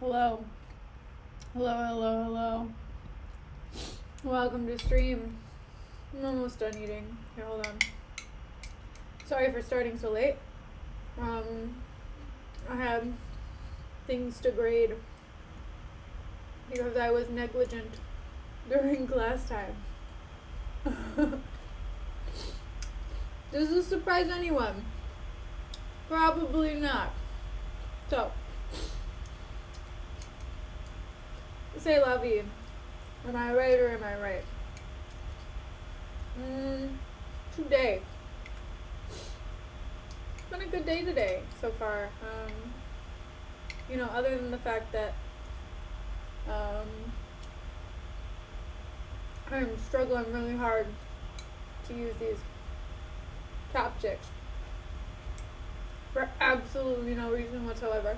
Hello. Hello. Welcome to stream. I'm almost done eating. Here, hold on. Sorry for starting so late. I had things to grade because I was negligent during class time. Does this surprise anyone? Probably not. So, say la vie. Am I right or am I right? Today. It's been a good day today so far. Other than the fact that I'm struggling really hard to use these chopsticks for absolutely no reason whatsoever.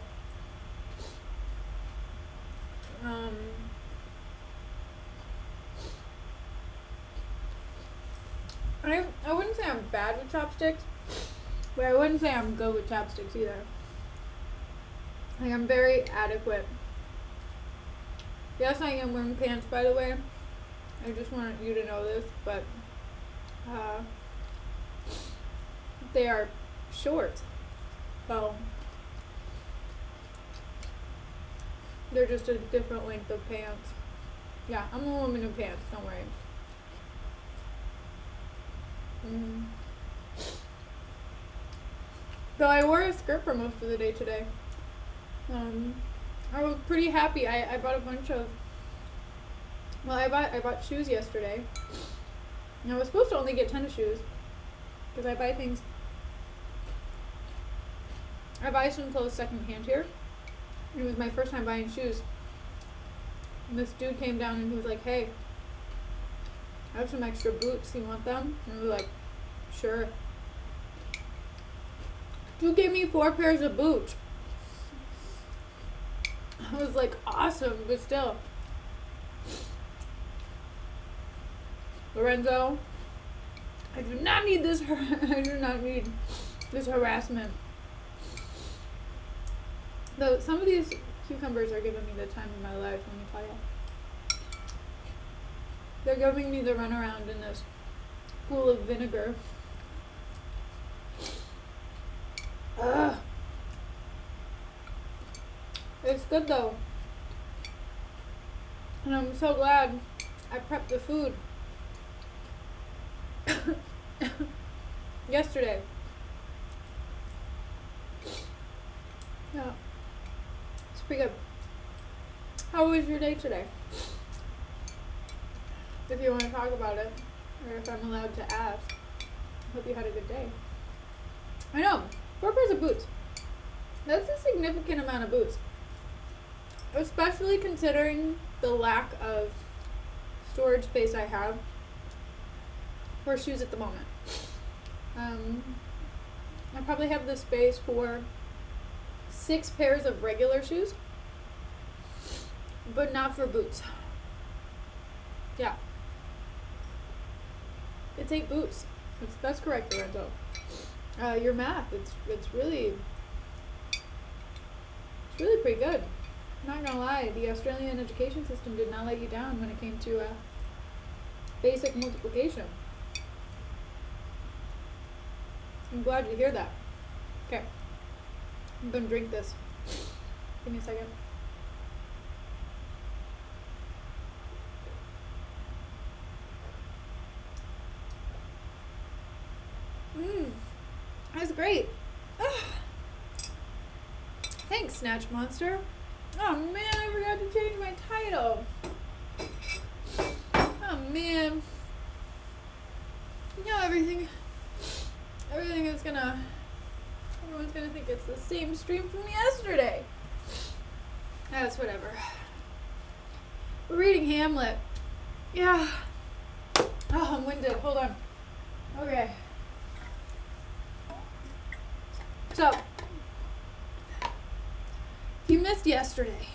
I wouldn't say I'm bad with chopsticks, but I wouldn't say I'm good with chopsticks either. Like, I'm very adequate. Yes, I am wearing pants, by the way. I just wanted you to know this, but they are short. So they're just a different length of pants. Yeah, I'm a woman in pants, don't worry. Though I wore a skirt for most of the day today. I was pretty happy. I bought a bunch of, I bought shoes yesterday. And I was supposed to only get 10 shoes because I buy some clothes secondhand here. It was my first time buying shoes. And this dude came down and he was like, "Hey, I have some extra boots. You want them?" And we were like, "Sure." Dude gave me 4 pairs of boots. I was like, awesome, but still. Lorenzo, I do not need this. I do not need this harassment. Though some of these cucumbers are giving me the time of my life, let me tell you. They're giving me the runaround in this pool of vinegar. Ugh. It's good though. And I'm so glad I prepped the food yesterday. Yeah. It's pretty good. How was your day today? If you want to talk about it, or if I'm allowed to ask. I hope you had a good day. I know, 4 pairs of boots. That's a significant amount of boots. Especially considering the lack of storage space I have for shoes at the moment. I probably have the space for 6 pairs of regular shoes, but not for boots. Yeah. It's 8 boots. That's correct, Lorenzo. Your math, it's really pretty good. Not gonna lie, the Australian education system did not let you down when it came to basic multiplication. I'm glad to hear that. Okay, I'm gonna drink this. Give me a second. That's great. Ugh. Thanks, Snatch Monster. Oh man, I forgot to change my title. Oh man. You know, everyone's gonna think it's the same stream from yesterday. That's whatever. We're reading Hamlet. Yeah. Oh, I'm winded. Hold on. Okay. So, you missed yesterday.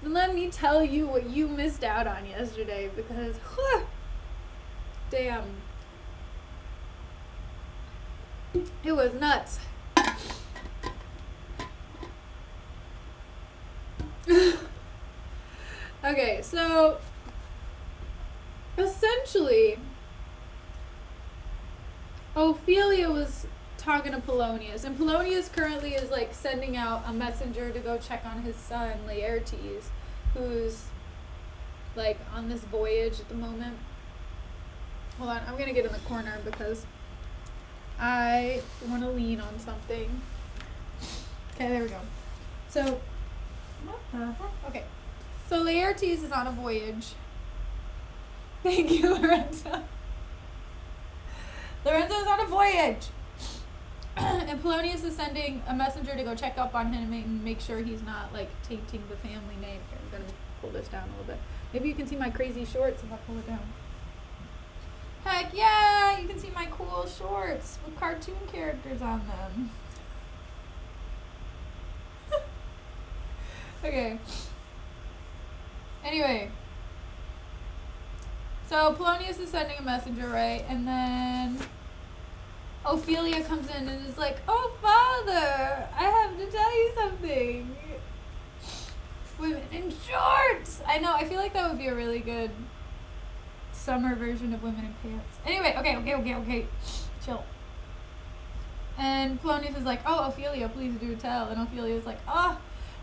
And let me tell you what you missed out on yesterday, because, damn. It was nuts. Okay, so essentially, Ophelia was talking to Polonius, and Polonius currently is like sending out a messenger to go check on his son Laertes, who's like on this voyage at the moment. Hold on, I'm gonna get in the corner because I want to lean on something. Okay, there we go. So, what the heck? Okay, so Laertes is on a voyage. Thank you, Lorenzo. Lorenzo's on a voyage. And Polonius is sending a messenger to go check up on him and make sure he's not like tainting the family name. Here, I'm gonna pull this down a little bit. Maybe you can see my crazy shorts if I pull it down. Heck yeah, you can see my cool shorts with cartoon characters on them. Okay. Anyway. So Polonius is sending a messenger, right? And then Ophelia comes in and is like, "Oh, father, I have to tell you something." Women in shorts! I know, I feel like that would be a really good summer version of Women in Pants. Anyway, okay. Chill. And Polonius is like, "Oh, Ophelia, please do tell." And Ophelia is like, "Oh,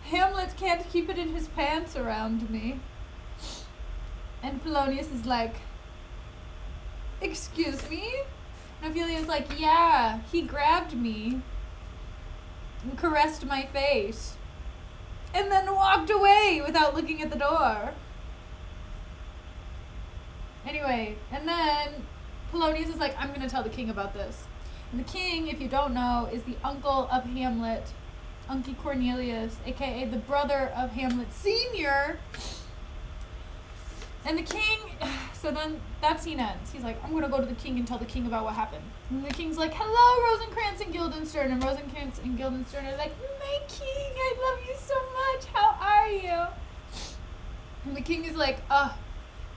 Hamlet can't keep it in his pants around me." And Polonius is like, "Excuse me?" And Ophelia's like, "Yeah, he grabbed me and caressed my face and then walked away without looking at the door." Anyway, and then Polonius is like, "I'm going to tell the king about this." And the king, if you don't know, is the uncle of Hamlet, Uncle Cornelius, aka the brother of Hamlet Sr. And the king, so then that scene ends. He's like, "I'm going to go to the king and tell the king about what happened." And the king's like, "Hello, Rosencrantz and Guildenstern." And Rosencrantz and Guildenstern are like, "My king, I love you so much. How are you?" And the king is like,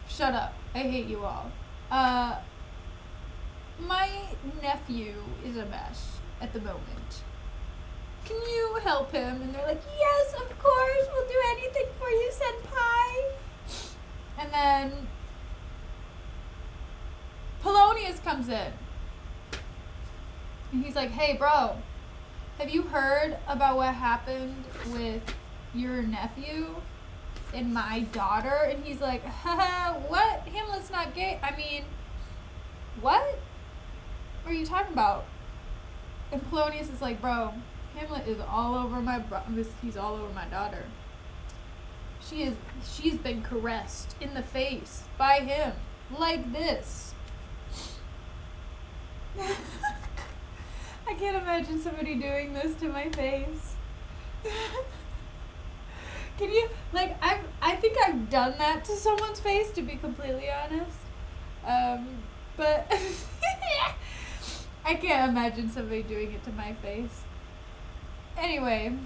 "Shut up. I hate you all. My nephew is a mess at the moment. Can you help him?" And they're like, "Yes, of course. We'll do anything for you, senpai." And then Polonius comes in. And he's like, "Hey, bro, have you heard about what happened with your nephew and my daughter?" And he's like, "Haha, what? Hamlet's not gay. I mean, what are you talking about?" And Polonius is like, "Bro, Hamlet is all over he's all over my daughter. She's been caressed in the face by him like this." I can't imagine somebody doing this to my face. Can you, like, I think I've done that to someone's face, to be completely honest. But I can't imagine somebody doing it to my face. Anyway,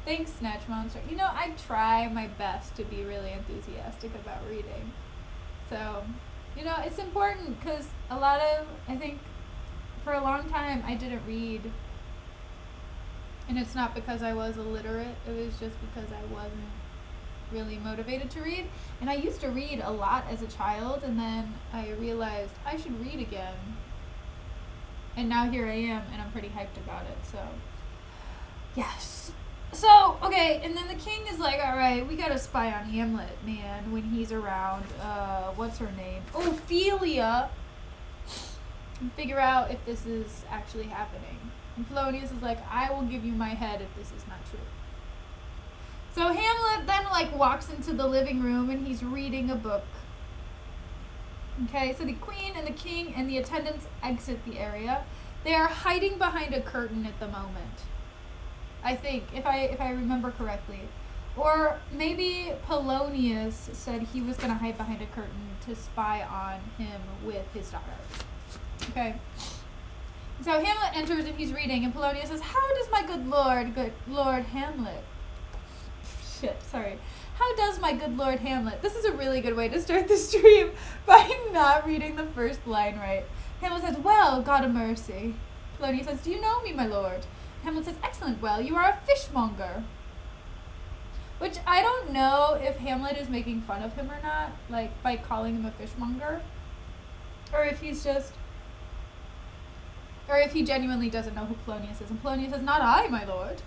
thanks, Snatch Monster. You know, I try my best to be really enthusiastic about reading. So, you know, it's important because I think for a long time I didn't read. And it's not because I was illiterate. It was just because I wasn't really motivated to read. And I used to read a lot as a child, and then I realized I should read again. And now here I am, and I'm pretty hyped about it. So, yes. So, okay, and then the king is like, "All right, we gotta spy on Hamlet, man, when he's around, what's her name? Ophelia, and figure out if this is actually happening." And Polonius is like, "I will give you my head if this is not true." So Hamlet then, like, walks into the living room, and he's reading a book. Okay, so the queen and the king and the attendants exit the area. They are hiding behind a curtain at the moment, I think, if I remember correctly. Or maybe Polonius said he was going to hide behind a curtain to spy on him with his daughter. Okay. So Hamlet enters and he's reading, and Polonius says, "How does my good Lord Hamlet..." Shit, sorry. "How does my good Lord Hamlet..." This is a really good way to start the stream by not reading the first line right. Hamlet says, "Well, God of mercy." Polonius says, "Do you know me, my lord?" Hamlet says, "Excellent, well, you are a fishmonger." Which I don't know if Hamlet is making fun of him or not, like by calling him a fishmonger. Or if he's just, or if he genuinely doesn't know who Polonius is. And Polonius says, not I, my lord.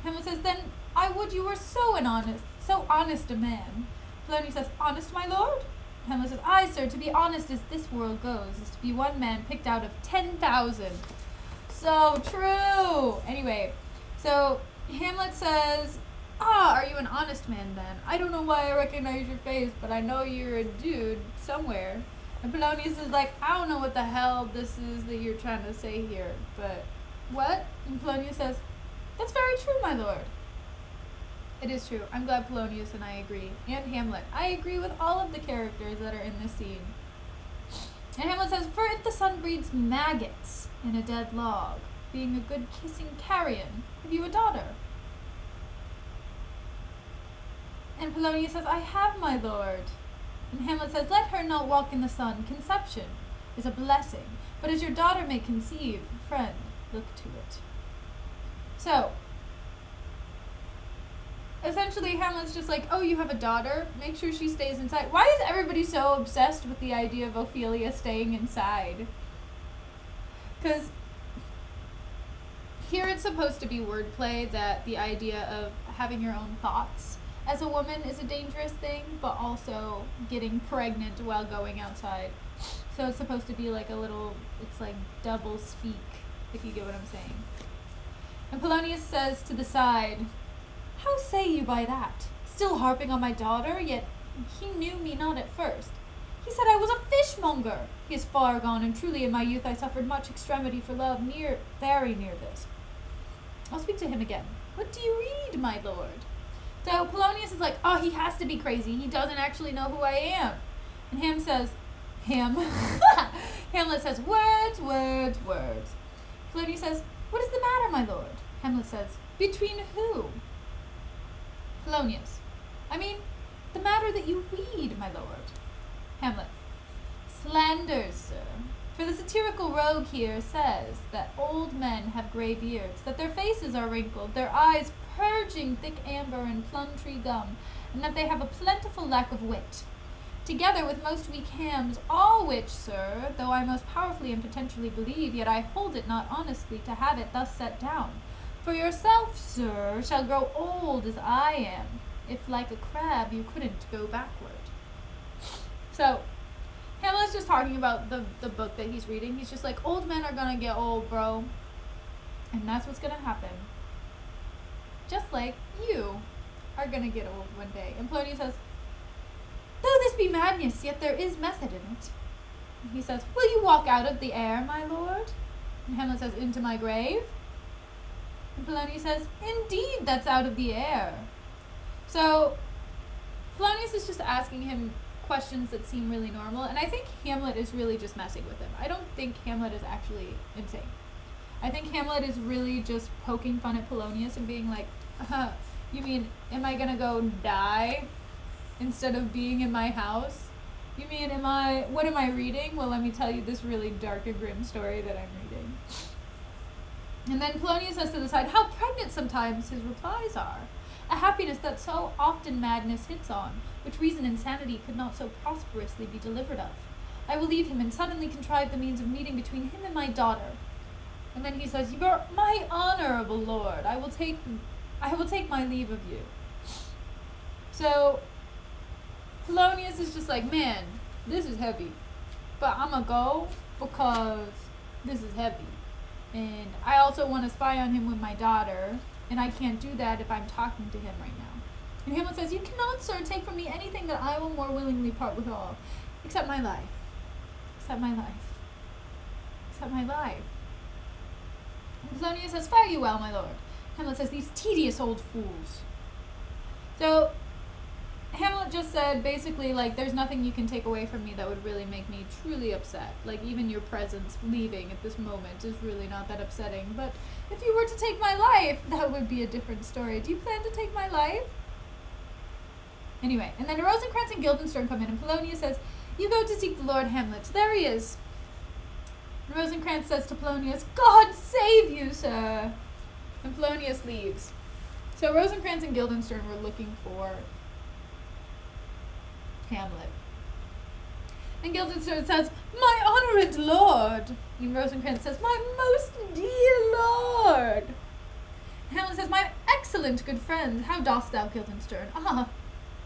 Hamlet says, then I would you were so honest a man. Polonius says, honest, my lord? Hamlet says, aye, sir, to be honest as this world goes, is to be one man picked out of 10,000. So true. Anyway, so Hamlet says, are you an honest man then? I don't know why I recognize your face, but I know you're a dude somewhere. And Polonius is like, I don't know what the hell this is that you're trying to say here, but what? And Polonius says, that's very true, my lord. It is true. I'm glad Polonius and I agree. And Hamlet. I agree with all of the characters that are in this scene. And Hamlet says, for if the sun breeds maggots in a dead log, being a good kissing carrion, have you a daughter? And Polonius says, I have, my lord. And Hamlet says, let her not walk in the sun. Conception is a blessing. But as your daughter may conceive, friend, look to it. So, essentially Hamlet's just like, oh, you have a daughter? Make sure she stays inside. Why is everybody so obsessed with the idea of Ophelia staying inside? Because here it's supposed to be wordplay that the idea of having your own thoughts as a woman is a dangerous thing, but also getting pregnant while going outside. So it's supposed to be like a little, it's like double speak, if you get what I'm saying. And Polonius says to the side, how say you by that? Still harping on my daughter, yet he knew me not at first. He said I was a fishmonger. He is far gone, and truly in my youth I suffered much extremity for love, very near this. I'll speak to him again. What do you read, my lord? So Polonius is like, oh, he has to be crazy. He doesn't actually know who I am. And Hamlet says, words, words, words. Polonius says, what is the matter, my lord? Hamlet says, between who? Polonius, I mean, the matter that you read, my lord. Hamlet, slanders, sir. For the satirical rogue here says that old men have gray beards, that their faces are wrinkled, their eyes purging thick amber and plum tree gum, and that they have a plentiful lack of wit, together with most weak hams, all which, sir, though I most powerfully and potentially believe, yet I hold it not honestly to have it thus set down. For yourself, sir, shall grow old as I am, if like a crab you couldn't go backward. So, Hamlet's just talking about the book that he's reading. He's just like, old men are gonna get old, bro. And that's what's gonna happen. Just like you are gonna get old one day. And Polonius says, though this be madness, yet there is method in it. And he says, will you walk out of the air, my lord? And Hamlet says, into my grave? And Polonius says, indeed, that's out of the air. So, Polonius is just asking him questions that seem really normal, and I think Hamlet is really just messing with him. I don't think Hamlet is actually insane. I think Hamlet is really just poking fun at Polonius and being like, you mean, am I gonna go die instead of being in my house? You mean, what am I reading? Well, let me tell you this really dark and grim story that I'm reading. And then Polonius says to the side, how pregnant sometimes his replies are. A happiness that so often madness hits on, which reason and sanity could not so prosperously be delivered of. I will leave him and suddenly contrive the means of meeting between him and my daughter. And then he says, you are my honorable lord. I will take my leave of you. So Polonius is just like, man, this is heavy, but I'm gonna go because this is heavy. And I also want to spy on him with my daughter, and I can't do that if I'm talking to him right now. And Hamlet says, you cannot, sir, take from me anything that I will more willingly part with all, except my life. Except my life. Except my life. And Polonius says, fare you well, my lord. Hamlet says, these tedious old fools. So, Hamlet just said, basically, like, there's nothing you can take away from me that would really make me truly upset. Like, even your presence leaving at this moment is really not that upsetting. But if you were to take my life, that would be a different story. Do you plan to take my life? Anyway, and then Rosencrantz and Guildenstern come in, and Polonius says, you go to seek the Lord Hamlet. There he is. And Rosencrantz says to Polonius, God save you, sir. And Polonius leaves. So Rosencrantz and Guildenstern were looking for Hamlet. And Guildenstern says, "My honoured lord." And Rosencrantz says, "My most dear lord." Hamlet says, "My excellent good friend, how dost thou, Guildenstern? Ah,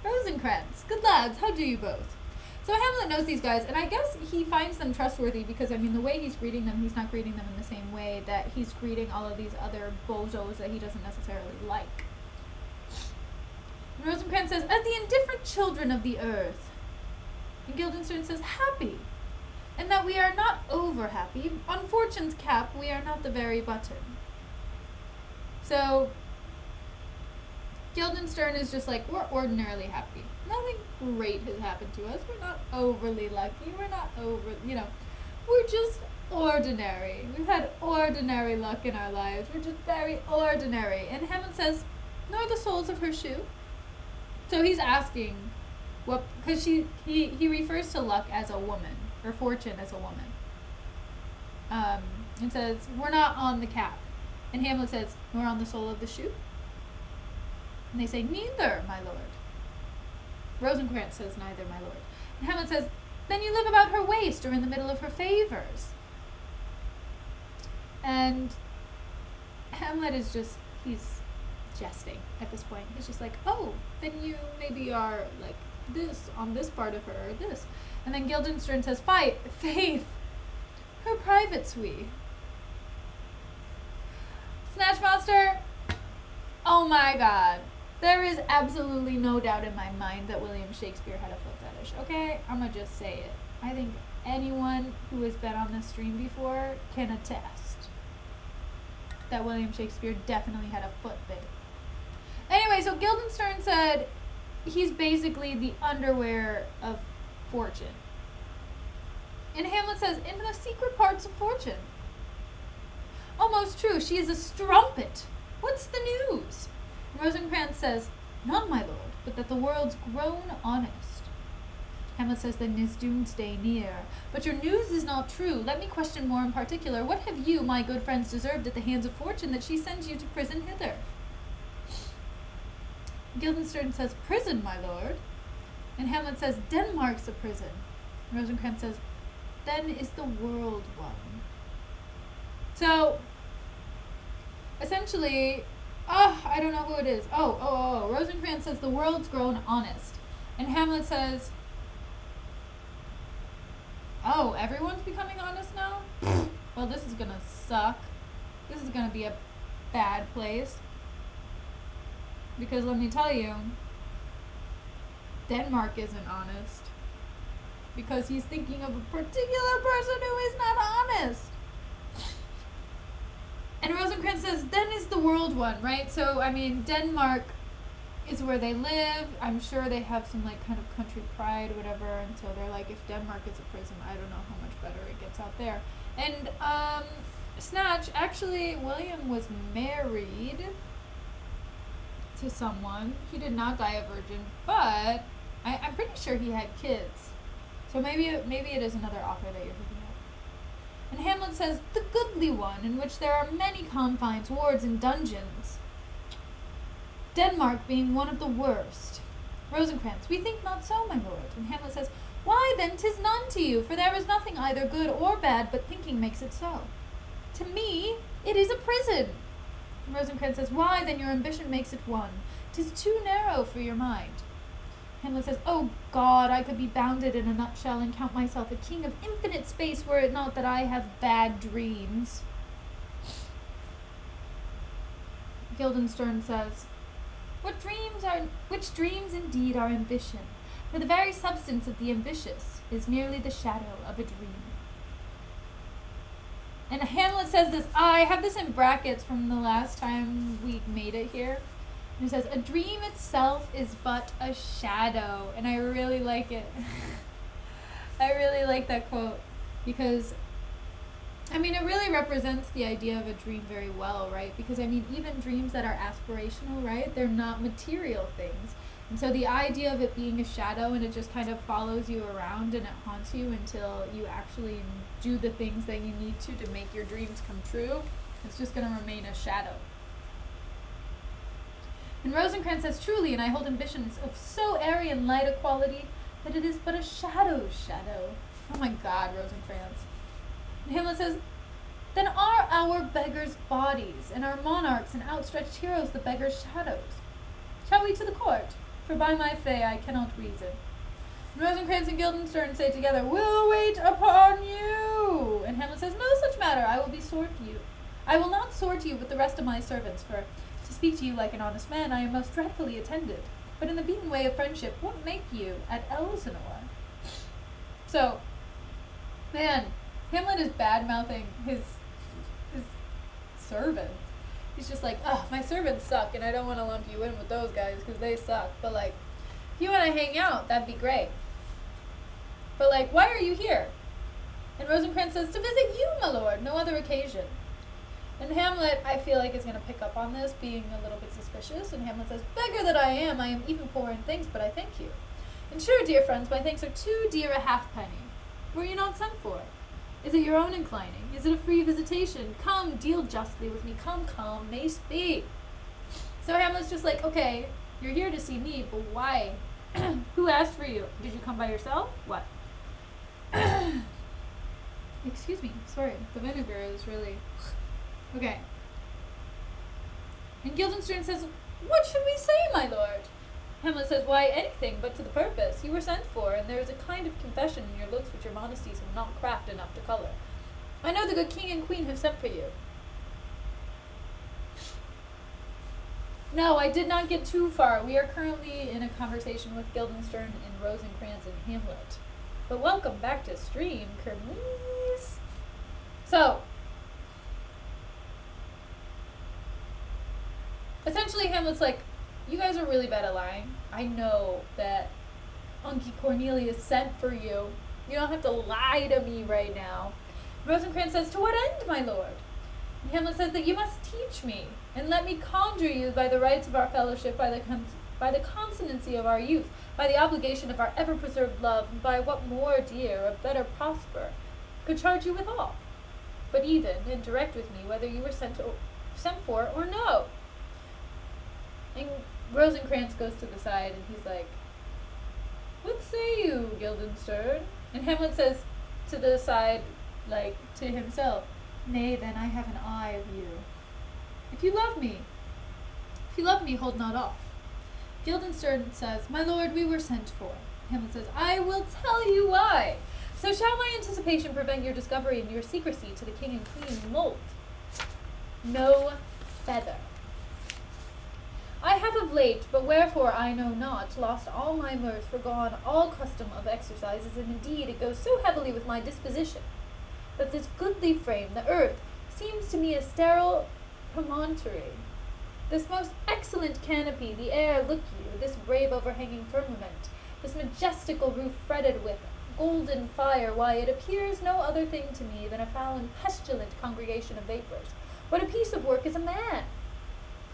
Rosencrantz, good lads, how do you both?" So Hamlet knows these guys, and I guess he finds them trustworthy because, I mean, the way he's greeting them, he's not greeting them in the same way that he's greeting all of these other bozos that he doesn't necessarily like. And Rosencrantz says, "As the indifferent children of the earth." And Guildenstern says, "Happy, and that we are not over happy. On fortune's cap, we are not the very button." So Guildenstern is just like, we're ordinarily happy. Nothing great has happened to us. We're not overly lucky. We're not we're just ordinary. We've had ordinary luck in our lives. We're just very ordinary. And Hamlet says, "Nor the soles of her shoe." So he's asking, what, because he refers to luck as a woman, or fortune as a woman. And says, "We're not on the cap." And Hamlet says, "Nor on the sole of the shoe?" And they say, "Neither, my lord." Rosencrantz says, "Neither, my lord." And Hamlet says, "Then you live about her waist or in the middle of her favors." And Hamlet is just, he's jesting at this point. He's just like, "Oh, then you maybe are like this on this part of her or this." And then Guildenstern says, "Faith, her private suite." Snatch Monster, oh my god. There is absolutely no doubt in my mind that William Shakespeare had a foot fetish, okay? I'm gonna just say it. I think anyone who has been on this stream before can attest that William Shakespeare definitely had a foot thing. Anyway, so Guildenstern said he's basically the underwear of fortune. And Hamlet says, "In the secret parts of fortune." "Almost true, she is a strumpet. What's the news?" Rosencrantz says, "None, my lord, but that the world's grown honest." Hamlet says, "Then is doomsday near. But your news is not true. Let me question more in particular. What have you, my good friends, deserved at the hands of fortune that she sends you to prison hither?" Guildenstern says, "Prison, my lord." And Hamlet says, "Denmark's a prison." Rosencrantz says, "Then is the world one." So, essentially, I don't know who it is. Rosencrantz says the world's grown honest. And Hamlet says, "Oh, everyone's becoming honest now? Well, this is gonna suck. This is gonna be a bad place. Because let me tell you, Denmark isn't honest. Because he's thinking of a particular person who is not honest." And Rosencrantz says, "Then is the world one," right? So, I mean, Denmark is where they live. I'm sure they have some, like, kind of country pride or whatever. And so they're like, if Denmark is a prison, I don't know how much better it gets out there. And, Snatch, actually, William was married to someone. He did not die a virgin, but I'm pretty sure he had kids. So maybe it is another author that you're thinking of. And Hamlet says, "The goodly one, in which there are many confines, wards, and dungeons. Denmark being one of the worst." Rosencrantz, "We think not so, my lord." And Hamlet says, "Why, then, 'tis none to you, for there is nothing either good or bad, but thinking makes it so. To me, it is a prison." And Rosencrantz says, "Why, then, your ambition makes it one. 'Tis too narrow for your mind." Hamlet says, "Oh God, I could be bounded in a nutshell and count myself a king of infinite space were it not that I have bad dreams." Guildenstern says, which dreams indeed are ambition, for the very substance of the ambitious is merely the shadow of a dream." And Hamlet says this, I have this in brackets from the last time we made it here. He says, "A dream itself is but a shadow." And I really like it. I really like that quote because, I mean, it really represents the idea of a dream very well, right? Because, I mean, even dreams that are aspirational, right? They're not material things. And so the idea of it being a shadow and it just kind of follows you around and it haunts you until you actually do the things that you need to make your dreams come true, it's just going to remain a shadow. And Rosencrantz says, truly, and I hold ambitions of so airy and light a quality that it is but a shadow's shadow. Oh my God, Rosencrantz. And Hamlet says, then are our beggars' bodies, and our monarchs and outstretched heroes the beggars' shadows. Shall we to the court? For by my fay I cannot reason. And Rosencrantz and Guildenstern say together, we'll wait upon you. And Hamlet says, no such matter, I will be sword to you. I will not sword to you with the rest of my servants, for to speak to you like an honest man, I am most dreadfully attended. But in the beaten way of friendship, what make you at Elsinore? So, man, Hamlet is bad-mouthing his servants. He's just like, oh, my servants suck, and I don't want to lump you in with those guys because they suck. But, like, if you want to hang out, that'd be great. But, like, why are you here? And Rosencrantz says, to visit you, my lord, no other occasion. And Hamlet, I feel like, is going to pick up on this, being a little bit suspicious. And Hamlet says, beggar that I am even poor in things, but I thank you. And sure, dear friends, my thanks are too dear a halfpenny. Were you not sent for? Is it your own inclining? Is it a free visitation? Come, deal justly with me. Come, may speak. So Hamlet's just like, okay, you're here to see me, but why? Who asked for you? Did you come by yourself? What? Excuse me, sorry, the vinegar is really... Okay. And Guildenstern says, what should we say, my lord? Hamlet says, why, anything but to the purpose. You were sent for, and there is a kind of confession in your looks which your modesties have not craft enough to colour. I know the good king and queen have sent for you. No, I did not get too far. We are currently in a conversation with Guildenstern and Rosencrantz and Hamlet. But welcome back to stream, Kermes. So, essentially Hamlet's like, you guys are really bad at lying. I know that Unky Cornelius sent for you. You don't have to lie to me right now. Rosencrantz says, to what end, my lord? And Hamlet says that you must teach me, and let me conjure you by the rights of our fellowship, by the consonancy of our youth, by the obligation of our ever-preserved love, and by what more dear or better prosper, could charge you withal. But even, and direct with me whether you were sent for or no. And Rosencrantz goes to the side, and he's like, what say you, Guildenstern? And Hamlet says to the side, like, to himself, nay, then I have an eye of you. If you love me, hold not off. Guildenstern says, my lord, we were sent for. Hamlet says, I will tell you why. So shall my anticipation prevent your discovery and your secrecy to the king and queen molt? No feather. I have of late, but wherefore I know not, lost all my mirth, forgone all custom of exercises, and indeed it goes so heavily with my disposition, that this goodly frame, the earth, seems to me a sterile promontory. This most excellent canopy, the air, look you, this brave overhanging firmament, this majestical roof fretted with golden fire, why, it appears no other thing to me than a foul and pestilent congregation of vapors. What a piece of work is a man!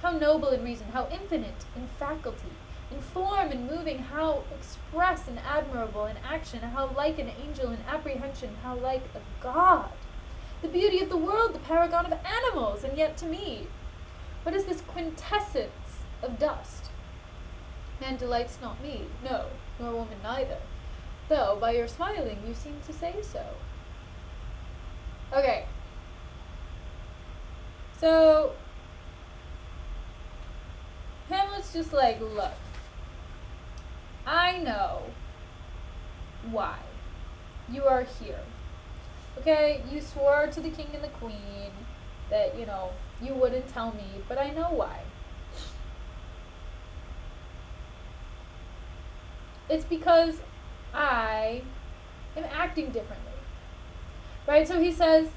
How noble in reason, how infinite in faculty, in form and moving, how express and admirable in action, how like an angel in apprehension, how like a god. The beauty of the world, the paragon of animals, and yet to me, what is this quintessence of dust? Man delights not me, no, nor woman neither, though by your smiling you seem to say so. Okay. So, Hamlet's just like, look, I know why you are here. Okay, you swore to the king and the queen that, you wouldn't tell me, but I know why. It's because I am acting differently. Right, so he says,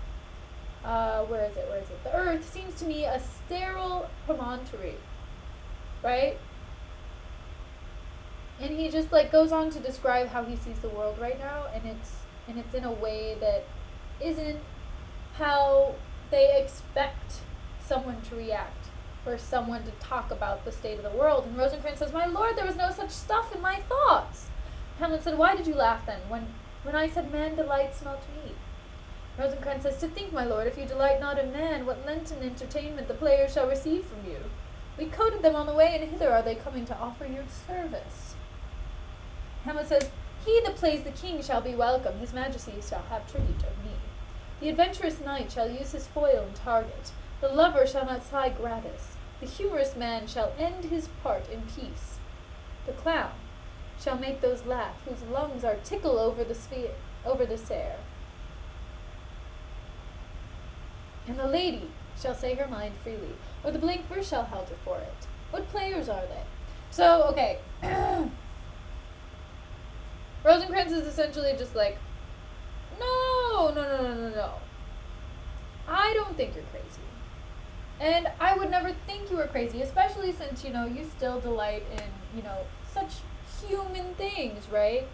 where is it? The earth seems to me a sterile promontory. Right? And he just goes on to describe how he sees the world right now, and it's in a way that isn't how they expect someone to react or someone to talk about the state of the world. And Rosencrantz says, my lord, there was no such stuff in my thoughts. Hamlet said, why did you laugh then when I said man delights not me? Rosencrantz says, to think, my lord, if you delight not in man, what Lenten entertainment the players shall receive from you. We coated them on the way, and hither are they coming to offer your service. Hamlet says, he that plays the king shall be welcome, his majesty shall have tribute of me. The adventurous knight shall use his foil and target, the lover shall not sigh gratis, the humorous man shall end his part in peace. The clown shall make those laugh whose lungs are tickle over the air. And the lady shall say her mind freely, or the blank verse shall halter for it. What players are they? So, okay. Rosencrantz is essentially just like, no. I don't think you're crazy. And I would never think you were crazy, especially since, you still delight in, such human things, right?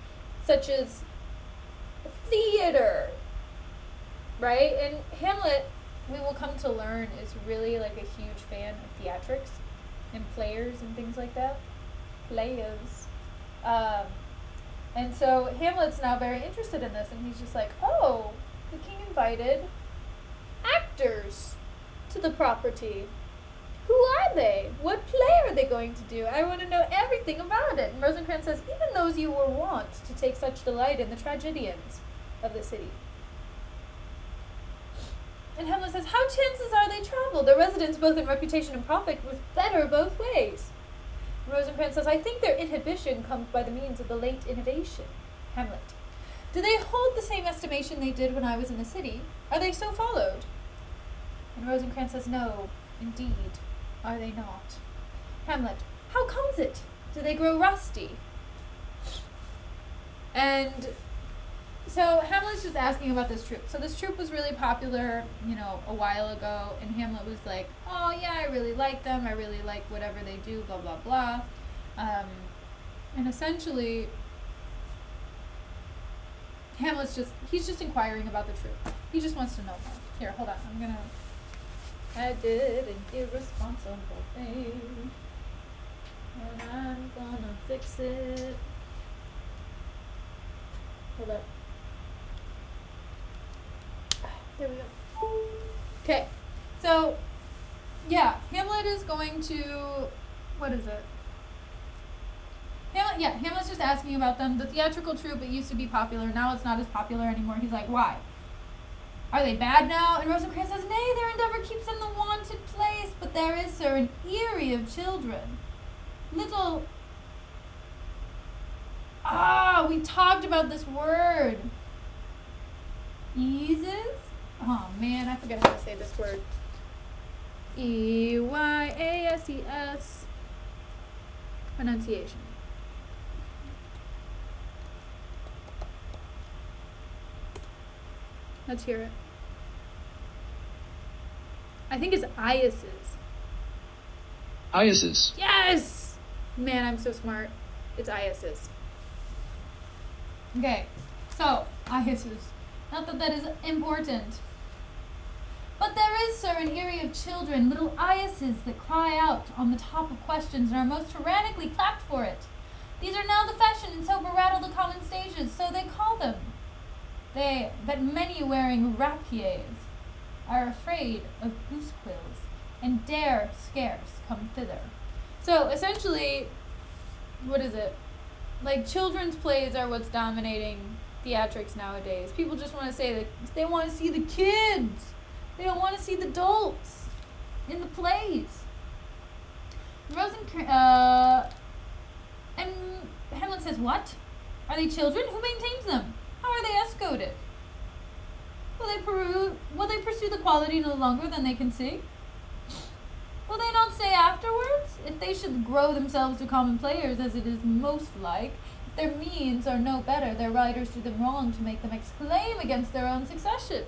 Such as theater, right? And Hamlet, we will come to learn, is really like a huge fan of theatrics and players and things like that. Players. And so Hamlet's now very interested in this, and he's just like, oh, the king invited actors to the property. Who are they? What play are they going to do? I want to know everything about it. And Rosencrantz says, even those you were wont to take such delight in, the tragedians of the city. And Hamlet says, how chances are they travel? Their residence, both in reputation and profit, was better both ways. And Rosencrantz says, I think their inhibition comes by the means of the late innovation. Hamlet. Do they hold the same estimation they did when I was in the city? Are they so followed? And Rosencrantz says, no, indeed, are they not? Hamlet. How comes it? Do they grow rusty? And so Hamlet's just asking about this troupe. So this troupe was really popular, a while ago, and Hamlet was like, oh yeah, I really like them, I really like whatever they do, blah, blah, blah. And essentially, he's just inquiring about the troupe. He just wants to know more. Here, hold on, I did an irresponsible thing, and I'm gonna fix it. Hold up. There we go. Okay, so, yeah, Hamlet is going to, what is it? Hamlet's just asking about them. The theatrical troupe, it used to be popular, now it's not as popular anymore. He's like, why? Are they bad now? And Rosencrantz says, nay, their endeavour keeps in the wonted place, but there is, sir, an eyrie of children. We talked about this word. Eases? Oh man, I forget how to say this word. E-Y-A-S-E-S. Pronunciation. Let's hear it. I think it's Iases. Iases. Yes! Man, I'm so smart. It's Iases. Okay, so, Iases. Not that that is important. But there is, sir, an eyrie of children, little Iases that cry out on the top of questions and are most tyrannically clapped for it. These are now the fashion, and so berattle the common stages, so they call them. They, that many wearing rapiers, are afraid of goose quills, and dare scarce come thither. So, essentially, what is it? Like, children's plays are what's dominating theatrics nowadays. People just want to say that they want to see the kids. They don't want to see the adults in the plays. And Hamlet says, what? Are they children? Who maintains them? How are they escorted? Will they pursue the quality no longer than they can see? Will they not say afterwards, if they should grow themselves to common players, as it is most like, if their means are no better, their writers do them wrong to make them exclaim against their own succession?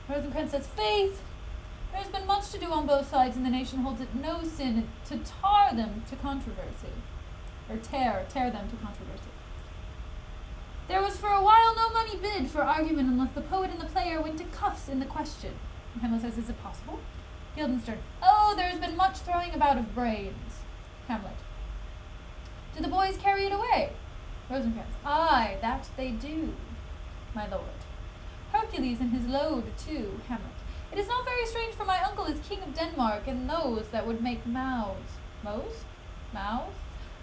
Rosencrantz says, faith, there has been much to do on both sides, and the nation holds it no sin to tar them to controversy, or tear them to controversy. There was for a while no money bid for argument unless the poet and the player went to cuffs in the question. And Hamlet says, is it possible? Guildenstern, oh, there has been much throwing about of brains. Hamlet, do the boys carry it away? Rosencrantz, aye, that they do, my lord. Hercules and his load too, Hamlet. It is not very strange, for my uncle is king of Denmark, and those that would make mouths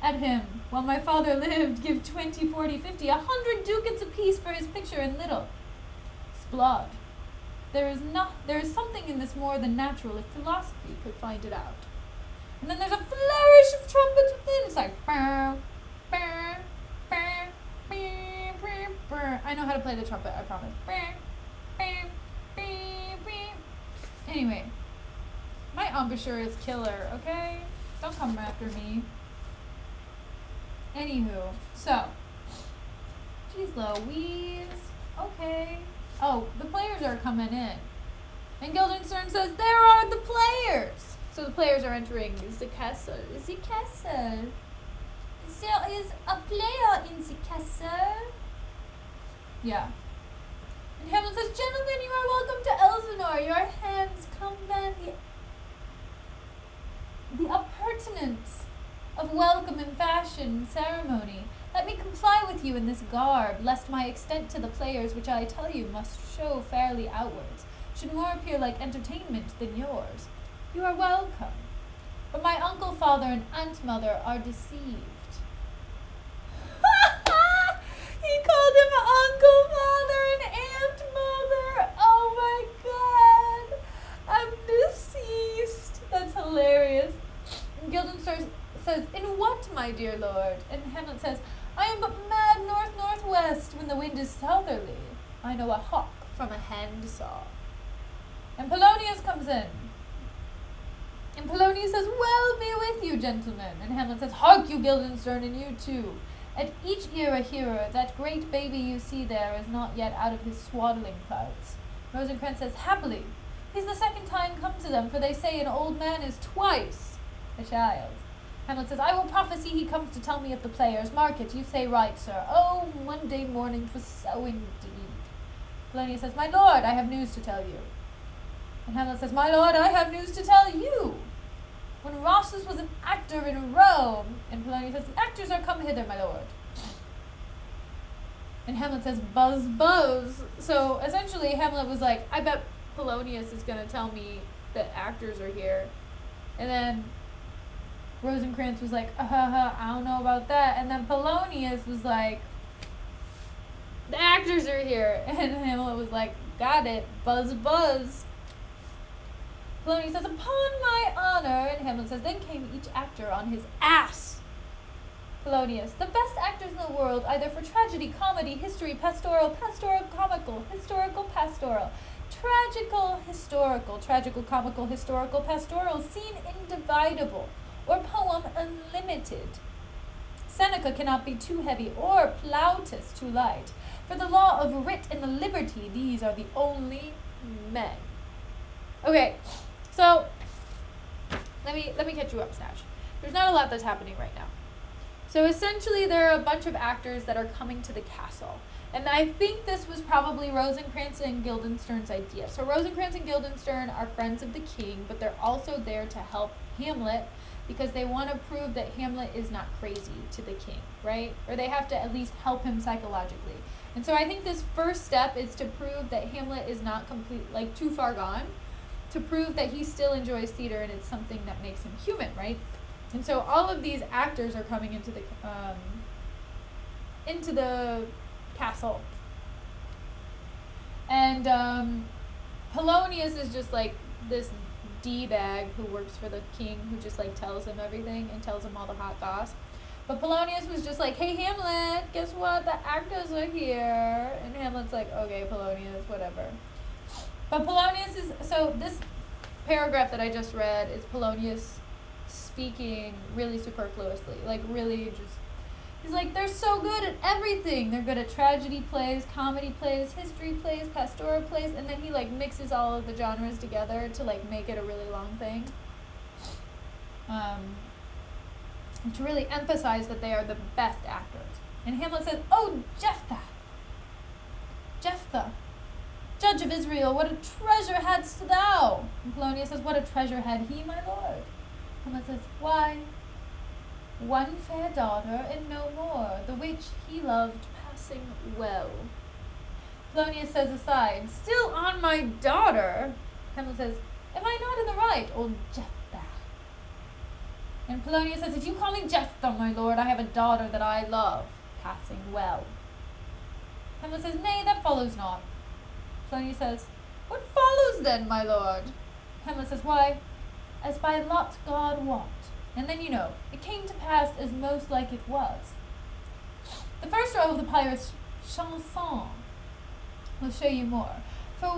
at him, while my father lived, give 20, 40, 50, 100 ducats apiece for his picture in little. Splod. There is something in this more than natural if philosophy could find it out. And then there's a flourish of trumpets within. It's like, burr, burr, burr, burr, burr, burr. I know how to play the trumpet, I promise. Burr, burr, burr, burr. Anyway, my embouchure is killer, okay? Don't come after me. Anywho, so, geez Louise, okay. Oh, the players are coming in. And Guildenstern says, there are the players! So the players are entering the castle. The castle. There is a player in the castle. Yeah. And Hamlet says, gentlemen, you are welcome to Elsinore. Your hands command the appurtenance of welcome and fashion ceremony. Let me comply with you in this garb, lest my extent to the players, which I tell you must show fairly outwards, should more appear like entertainment than yours. You are welcome. But my uncle, father, and aunt mother are deceived. He called him uncle, father, and aunt mother. Oh my god. I'm deceased. That's hilarious. And Guildenstern says, in what, my dear lord? And Hamlet says, I am but mad north-northwest when the wind is southerly. I know a hawk from a hand-saw. And Polonius comes in. And Polonius says, well be with you, gentlemen. And Hamlet says, hark you, Guildenstern, and you too. At each ear a hearer, that great baby you see there is not yet out of his swaddling clouds. Rosencrantz says, happily, he's the second time come to them, for they say an old man is twice a child. Hamlet says, I will prophesy he comes to tell me of the players. Mark it, you say right, sir. Oh, Monday morning 'twas so indeed. Polonius says, my lord, I have news to tell you. And Hamlet says, my lord, I have news to tell you. When Rossus was an actor in Rome, and Polonius says, the actors are come hither, my lord. And Hamlet says, buzz, buzz. So essentially Hamlet was like, I bet Polonius is going to tell me that actors are here. And then Rosencrantz was like, I don't know about that. And then Polonius was like, the actors are here. And Hamlet was like, got it, buzz, buzz. Polonius says, upon my honor. And Hamlet says, then came each actor on his ass. Polonius, the best actors in the world, either for tragedy, comedy, history, pastoral, pastoral, comical, historical, pastoral, tragical, historical, tragical, comical, historical, pastoral, scene individable, or poem unlimited. Seneca cannot be too heavy, or Plautus too light. For the law of wit and the liberty, these are the only men. Okay, so let me catch you up, Snatch. There's not a lot that's happening right now. So essentially there are a bunch of actors that are coming to the castle. And I think this was probably Rosencrantz and Guildenstern's idea. So Rosencrantz and Guildenstern are friends of the king, but they're also there to help Hamlet because they want to prove that Hamlet is not crazy to the king, right? Or they have to at least help him psychologically. And so I think this first step is to prove that Hamlet is not too far gone, to prove that he still enjoys theater and it's something that makes him human, right? And so all of these actors are coming into the castle. And Polonius is just like this D-bag who works for the king, who just like tells him everything and tells him all the hot goss. But Polonius was just like, hey Hamlet, guess what? The actors are here. And Hamlet's like, okay, Polonius, whatever. But Polonius is, so this paragraph that I just read is Polonius speaking really superfluously, like really just, he's like, they're so good at everything. They're good at tragedy plays, comedy plays, history plays, pastoral plays, and then he like mixes all of the genres together to like make it a really long thing. And to really emphasize that they are the best actors. And Hamlet says, oh, Jephthah, judge of Israel, what a treasure hadst thou? And Polonius says, what a treasure had he, my lord? Hamlet says, why, one fair daughter, and no more, the which he loved passing well. Polonius says aside, still on my daughter? Hamlet says, am I not in the right, old Jephthah? And Polonius says, if you call me Jephthah, my lord, I have a daughter that I love, passing well. Hamlet says, nay, that follows not. Polonius says, what follows then, my lord? Hamlet says, why, as by lot God wot. And then it came to pass as most like it was. The first row of the pirate's chanson will show you more. For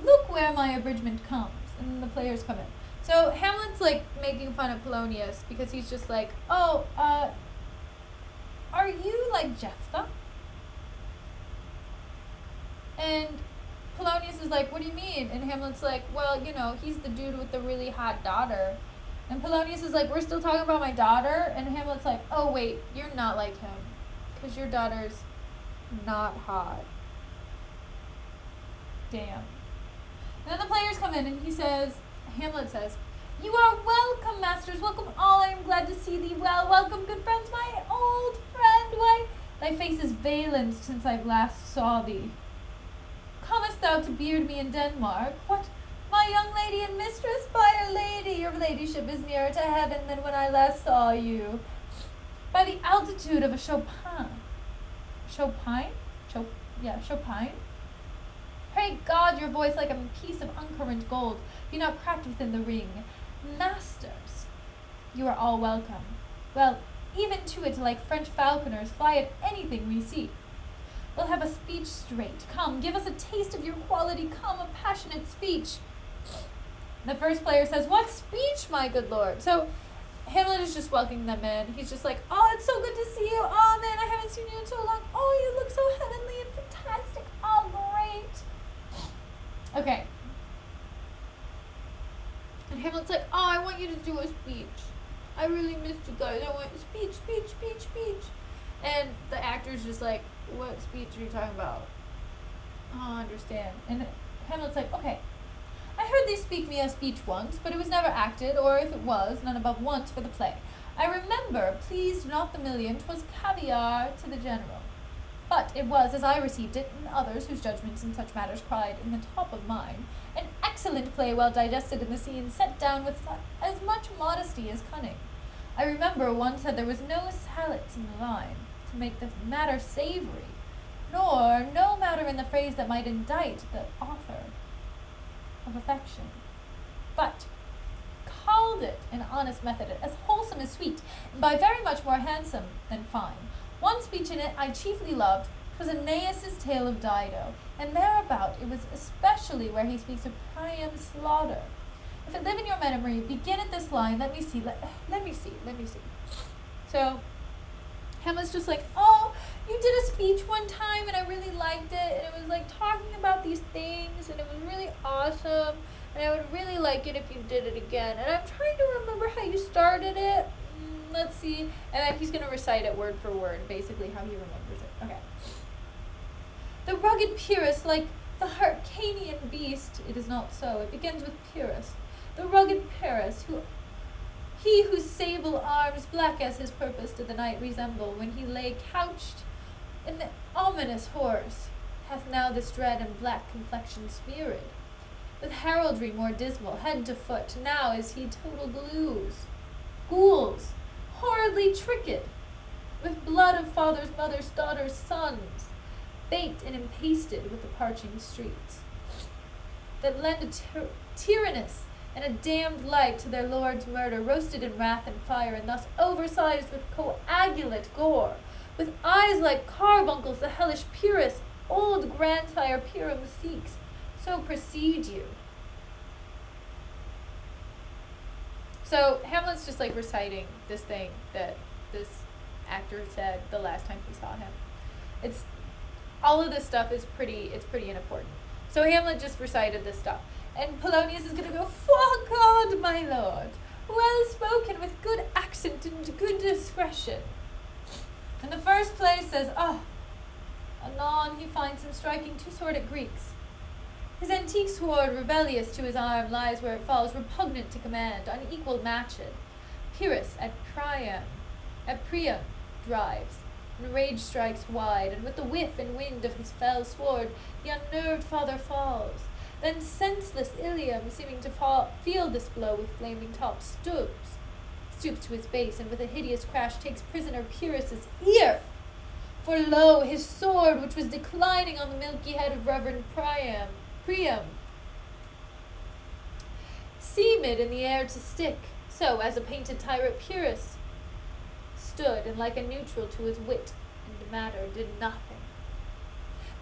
look where my abridgment comes. And then the players come in. So Hamlet's like making fun of Polonius because he's just like, are you like Jephthah? And Polonius is like, what do you mean? And Hamlet's like, well, he's the dude with the really hot daughter. And Polonius is like, we're still talking about my daughter? And Hamlet's like, oh wait, you're not like him. Because your daughter's not hot. Damn. And then the players come in and Hamlet says, you are welcome, masters, welcome all, I am glad to see thee well, welcome, good friends, my old friend, why, thy face is valent since I last saw thee. Comest thou to beard me in Denmark? What, my young lady and mistress? By Our Lady, your ladyship is nearer to heaven than when I last saw you. By the altitude of a Chopin. Chopin? Pray God your voice like a piece of uncurrent gold be not cracked within the ring. Masters, you are all welcome. Well, even to it like French falconers fly at anything we see. We'll have a speech straight. Come, give us a taste of your quality. Come, a passionate speech. The first player says, what speech, my good lord? So Hamlet is just welcoming them in. He's just like, oh, it's so good to see you. Oh, man, I haven't seen you in so long. Oh, you look so heavenly and fantastic. Oh, great. Okay. And Hamlet's like, oh, I want you to do a speech. I really missed you guys. I want speech. And the actor's just like, what speech are you talking about? I don't understand. And Hamlet's like, okay. I heard thee speak me a speech once, but it was never acted, or if it was, none above once for the play. I remember, pleased not the million, 'twas caviar to the general. But it was, as I received it, and others whose judgments in such matters cried in the top of mine, an excellent play, well digested in the scene, set down with as much modesty as cunning. I remember one said there was no sallet in the line, to make the matter savory, nor no matter in the phrase that might indict the author of affection, but called it an honest method, as wholesome as sweet, and by very much more handsome than fine. One speech in it I chiefly loved, 'twas Aeneas' tale of Dido, and thereabout it was especially where he speaks of Priam's slaughter. If it live in your memory, begin at this line, let me see. So Hamlet's just like, oh, you did a speech one time and I really liked it, and it was like talking about these things and it was really awesome, and I would really like it if you did it again, and I'm trying to remember how you started it. Let's see. And then he's going to recite it word for word, basically how he remembers it. Okay. The rugged Pyrrhus, like the Hyrcanian beast, it is not so. It begins with Pyrrhus. The rugged Pyrrhus, he whose sable arms, black as his purpose, did the knight resemble when he lay couched in the ominous horse, hath now this dread and black complexion smeared, with heraldry more dismal, head to foot, now is he total ghouls, horridly tricked, with blood of fathers, mothers, daughters, sons, baked and empasted with the parching streets, that lend a tyrannous and a damned light to their lord's murder, roasted in wrath and fire, and thus oversized with coagulate gore, with eyes like carbuncles, the hellish Pyrrhus, old grandsire Pyrrhum seeks, so proceed you. So Hamlet's just like reciting this thing that this actor said the last time he saw him. It's all of this stuff is pretty important. So Hamlet just recited this stuff. And Polonius is gonna go, "For God, my lord, well spoken, with good accent and good discretion." And the first place says, anon he finds him striking two sworded Greeks. His antique sword, rebellious to his arm, lies where it falls, repugnant to command, unequal matched. Pyrrhus at Priam drives, and rage strikes wide, and with the whiff and wind of his fell sword, the unnerved father falls. Then senseless Ilium, seeming to feel this blow with flaming top, stoops to his base, and with a hideous crash takes prisoner Pyrrhus's ear. For lo, his sword, which was declining on the milky head of Reverend Priam, seemed in the air to stick, so as a painted tyrant Pyrrhus stood, and like a neutral to his wit and matter did nothing.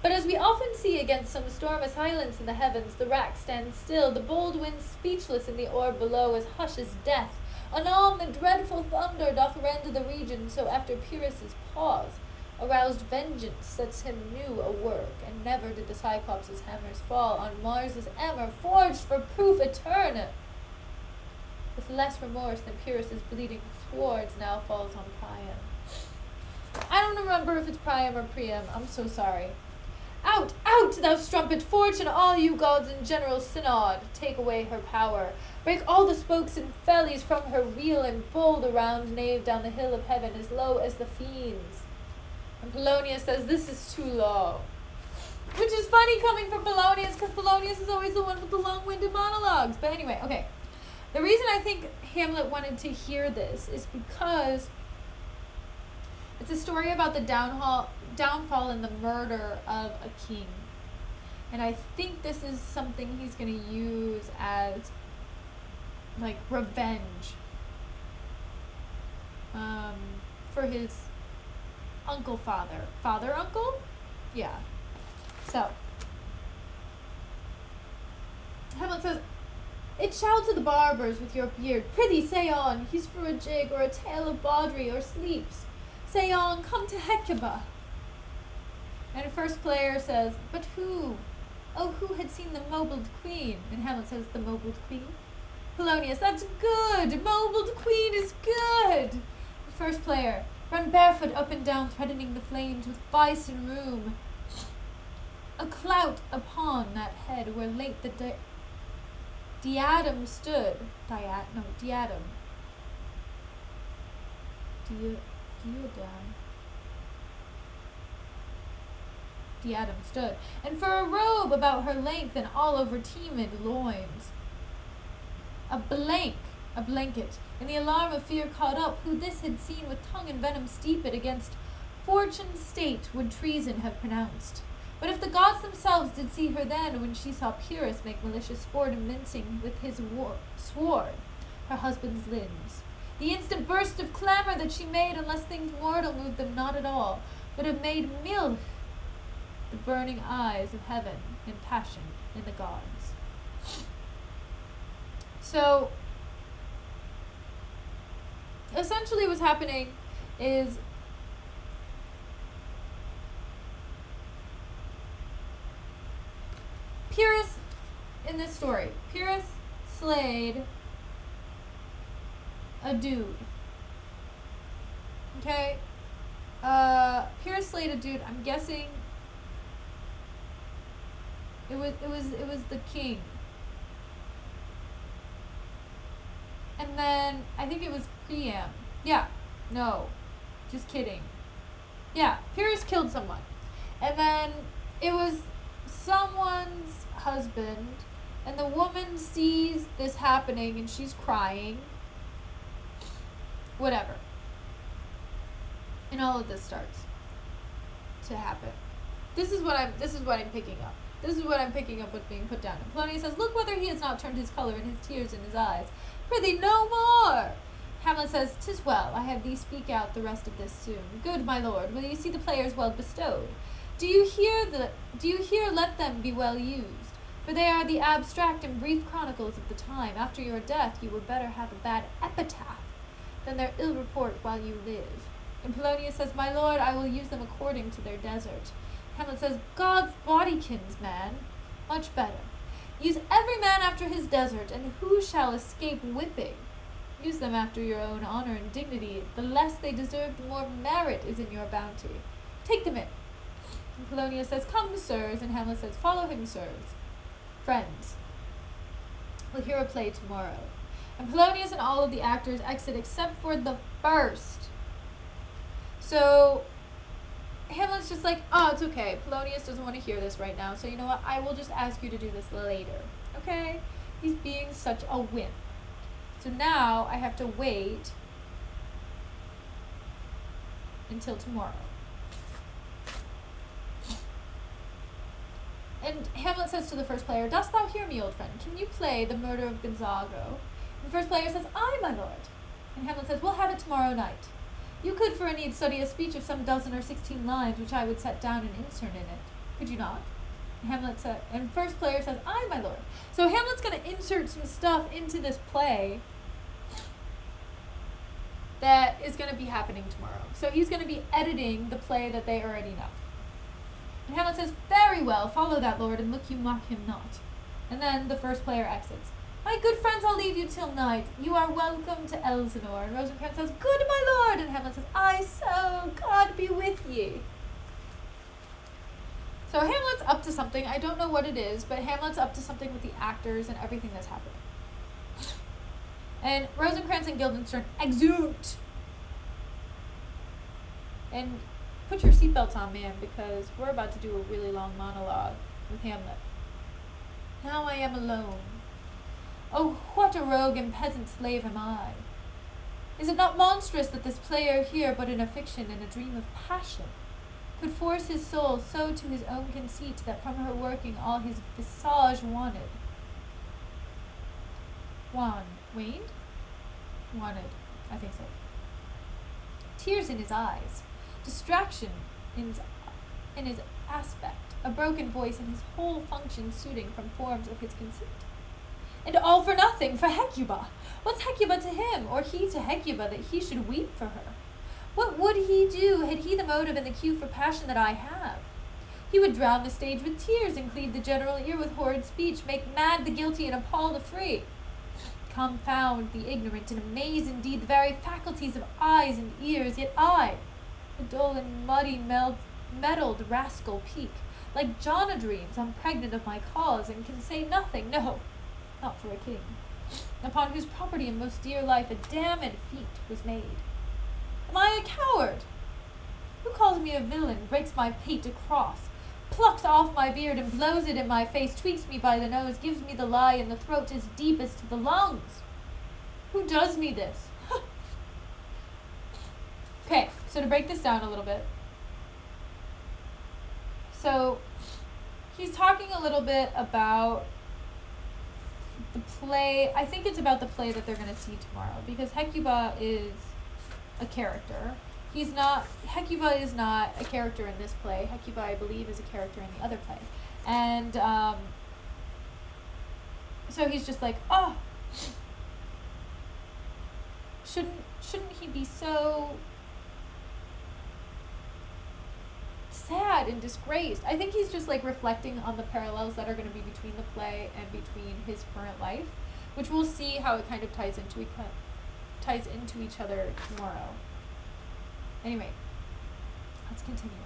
But as we often see against some storm of silence in the heavens, the rack stands still, the bold wind speechless in the orb below, as hush as death. Anon the dreadful thunder doth rend the region, so after Pyrrhus's pause, aroused vengeance sets him new a work, and never did the Cyclops' hammers fall on Mars's hammer, forged for proof eternal. With less remorse than Pyrrhus's bleeding swords now falls on Priam. I don't remember if it's Priam or Priam. I'm so sorry. Out, out, thou strumpet fortune, all you gods in general synod. Take away her power. Break all the spokes and fellies from her wheel, and pull the round nave down the hill of heaven as low as the fiends. And Polonius says this is too low. Which is funny coming from Polonius, because Polonius is always the one with the long-winded monologues. But anyway, okay. The reason I think Hamlet wanted to hear this is because it's a story about the downfall and the murder of a king. And I think this is something he's going to use as, like, revenge for his father-uncle? Yeah. So, Hamlet says, "It shall to the barbers with your beard. Prithee, say on. He's for a jig, or a tale of bawdry, or sleeps. Say on, come to Hecuba." And the first player says, "But who? Oh, who had seen the mobled queen?" And Hamlet says, "The mobled queen?" Polonius, "That's good. Mobled queen is good." The first player, "Run barefoot up and down, threatening the flames with bison rheum. A clout upon that head where late the diadem stood." Diadem. Diadem stood. "And for a robe about her length and all over teemid loins. A blanket. In the alarm of fear caught up, who this had seen with tongue and venom steeped against fortune's state would treason have pronounced. But if the gods themselves did see her then, when she saw Pyrrhus make malicious sport in mincing with his sword her husband's limbs, the instant burst of clamor that she made, unless things mortal moved them not at all, would have made milk the burning eyes of heaven in passion in the gods." So, essentially what's happening is Pyrrhus, in this story, Pyrrhus slayed a dude. Okay? Pyrrhus slayed a dude. I'm guessing it was the king. And then I think it was Priam. Yeah. No. Just kidding. Yeah, Pyrrhus killed someone. And then it was someone's husband, and the woman sees this happening and she's crying. Whatever. And all of this starts to happen. This is what I'm picking up. This is what I'm picking up what's being put down. And Polonius says, "Look whether he has not turned his colour and his tears in his eyes. Prithee, no more." Hamlet says, "'Tis well, I have thee speak out the rest of this soon. Good my lord, will you see the players well bestowed? Do you hear let them be well used? For they are the abstract and brief chronicles of the time. After your death you were better have a bad epitaph than their ill report while you live." And Polonius says, "My lord, I will use them according to their desert." Hamlet says, "God's bodykins, man. Much better. Use every man after his desert, and who shall escape whipping? Use them after your own honor and dignity. The less they deserve, the more merit is in your bounty. Take them in." And Polonius says, "Come, sirs," and Hamlet says, "Follow him, sirs. Friends, we'll hear a play tomorrow." And Polonius and all of the actors exit except for the first. So, Hamlet's just like, oh, it's okay. Polonius doesn't want to hear this right now, so you know what? I will just ask you to do this later. Okay? He's being such a wimp. So now I have to wait until tomorrow. And Hamlet says to the first player, "Dost thou hear me, old friend? Can you play the murder of Gonzago?" And the first player says, "Aye, my lord." And Hamlet says, "We'll have it tomorrow night. You could for a need study a speech of some 12 or 16 lines, which I would set down and insert in it. Could you not?" And Hamlet said, and first player says, "Aye, my lord." So Hamlet's going to insert some stuff into this play that is going to be happening tomorrow. So he's going to be editing the play that they already know. And Hamlet says, "Very well, follow that, lord, and look you mock him not." And then the first player exits. "My good friends, I'll leave you till night. You are welcome to Elsinore." And Rosencrantz says, "Good, my lord." And Hamlet says, "Aye, so, God be with ye." So Hamlet's up to something. I don't know what it is, but Hamlet's up to something with the actors and everything that's happening. And Rosencrantz and Guildenstern exude. And put your seatbelts on, man, because we're about to do a really long monologue with Hamlet. "Now I am alone. Oh, what a rogue and peasant slave am I! Is it not monstrous that this player here, but in a fiction and a dream of passion, could force his soul so to his own conceit that from her working all his visage wanted? Waned? Wanted, I think so. Tears in his eyes, distraction in his aspect, a broken voice, and his whole function suiting from forms of his conceit. And all for nothing, for Hecuba! What's Hecuba to him, or he to Hecuba, that he should weep for her? What would he do, had he the motive and the cue for passion that I have? He would drown the stage with tears, and cleave the general ear with horrid speech, make mad the guilty, and appall the free. Confound the ignorant, and amaze indeed the very faculties of eyes and ears, yet I, the dull and muddy meddled rascal, peak, like Jonadreams, I'm pregnant of my cause, and can say nothing, no, not for a king, upon whose property and most dear life a damned feat was made. Am I a coward? Who calls me a villain, breaks my pate across, plucks off my beard and blows it in my face, tweaks me by the nose, gives me the lie in the throat as deep as to the lungs? Who does me this? Okay, so to break this down a little bit. So he's talking a little bit about the play. I think it's about the play that they're going to see tomorrow, because Hecuba is a character. Hecuba is not a character in this play. Hecuba, I believe, is a character in the other play. And so he's just like, oh, shouldn't he be so sad and disgraced? I think he's just like reflecting on the parallels that are going to be between the play and between his current life, which we'll see how it kind of ties into each other tomorrow. Anyway, let's continue.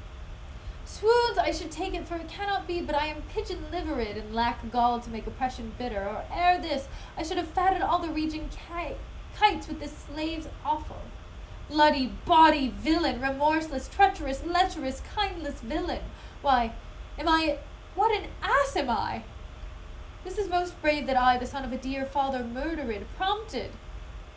Swoons, I should take it, for it cannot be, but I am pigeon-livered, and lack gall to make oppression bitter. Or ere this, I should have fatted all the region kites with this slave's offal. Bloody body villain, remorseless, treacherous, lecherous, kindless villain. Why, what an ass am I! This is most brave that I, the son of a dear father, murdered, prompted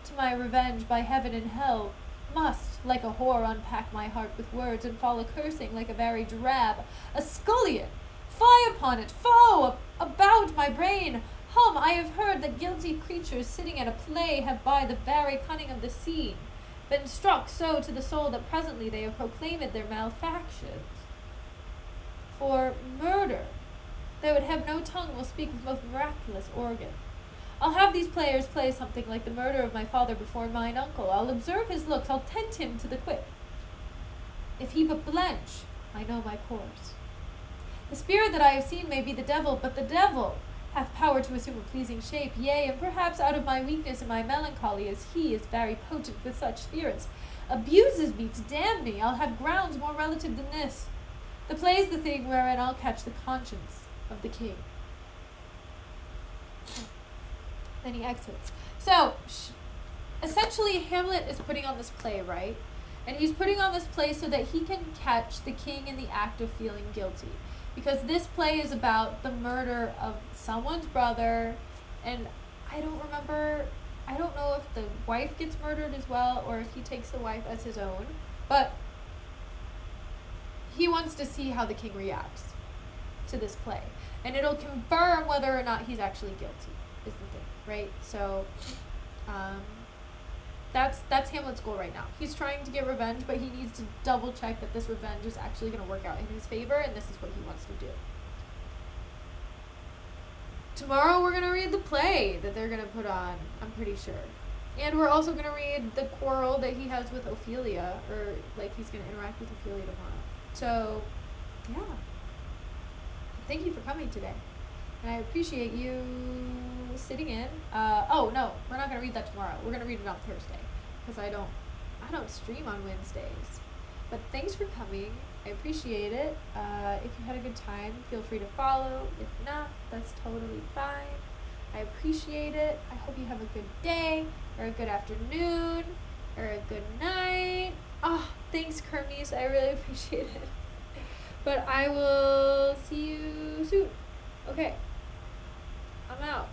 to my revenge by heaven and hell, must, like a whore, unpack my heart with words, and fall a-cursing like a very drab, a scullion. Fie upon it, foe, about my brain. Hum, I have heard that guilty creatures sitting at a play have by the very cunning of the scene been struck so to the soul that presently they have proclaimed their malefactions. For murder, they would have no tongue will speak with most miraculous organ. I'll have these players play something like the murder of my father before mine uncle. I'll observe his looks, I'll tempt him to the quick. If he but blench, I know my course. The spirit that I have seen may be the devil, but the devil hath power to assume a pleasing shape, yea, and perhaps out of my weakness and my melancholy, as he is very potent with such spirits, abuses me to damn me. I'll have grounds more relative than this. The play's the thing wherein I'll catch the conscience of the king. Then he exits. So, essentially, Hamlet is putting on this play, right? And he's putting on this play so that he can catch the king in the act of feeling guilty. Because this play is about the murder of someone's brother, and I don't know if the wife gets murdered as well or if he takes the wife as his own, but he wants to see how the king reacts to this play. And it'll confirm whether or not he's actually guilty, is the thing, right? So, that's Hamlet's goal right now. He's trying to get revenge, but he needs to double check that this revenge is actually going to work out in his favor, and this is what he wants to do. Tomorrow we're going to read the play that they're going to put on, I'm pretty sure. And we're also going to read the quarrel that he has with Ophelia, or like he's going to interact with Ophelia tomorrow. So, yeah. Thank you for coming today. And I appreciate you sitting in. Oh no, we're not going to read that tomorrow. We're going to read it on Thursday, because I don't stream on Wednesdays. But thanks for coming. I appreciate it. If you had a good time, feel free to follow. If not, that's totally fine. I appreciate it. I hope you have a good day, or a good afternoon, or a good night. Oh, thanks, Kermes. I really appreciate it. But I will see you soon. Okay. I'm out.